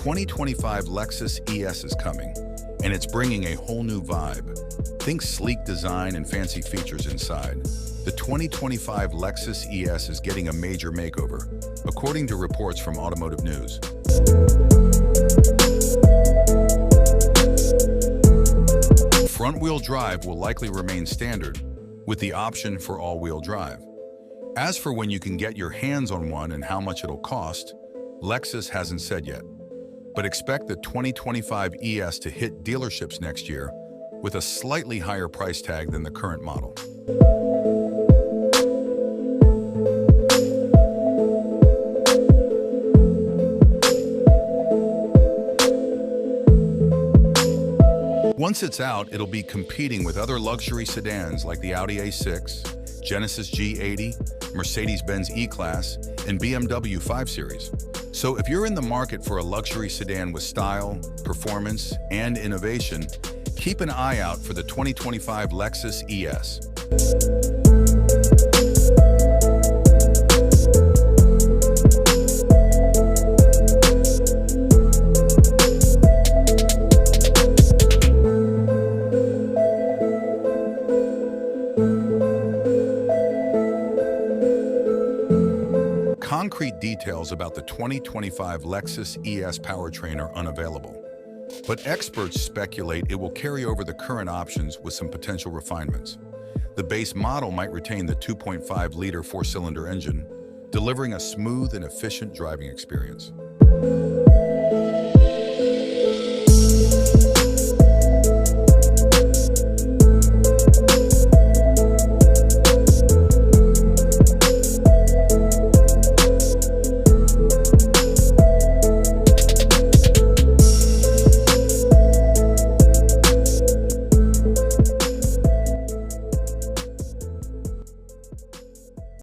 2025 Lexus ES is coming, and it's bringing a whole new vibe. Think sleek design and fancy features inside. The 2025 Lexus ES is getting a major makeover, according to reports from Automotive News. Front-wheel drive will likely remain standard, with the option for all-wheel drive. As for when you can get your hands on one and how much it'll cost, Lexus hasn't said yet. But expect the 2025 ES to hit dealerships next year with a slightly higher price tag than the current model. Once it's out, it'll be competing with other luxury sedans like the Audi A6, Genesis G80, Mercedes-Benz E-Class, and BMW 5 Series. So if you're in the market for a luxury sedan with style, performance, and innovation, keep an eye out for the 2025 Lexus ES. Concrete details about the 2025 Lexus ES powertrain are unavailable, but experts speculate it will carry over the current options with some potential refinements. The base model might retain the 2.5-liter four-cylinder engine, delivering a smooth and efficient driving experience.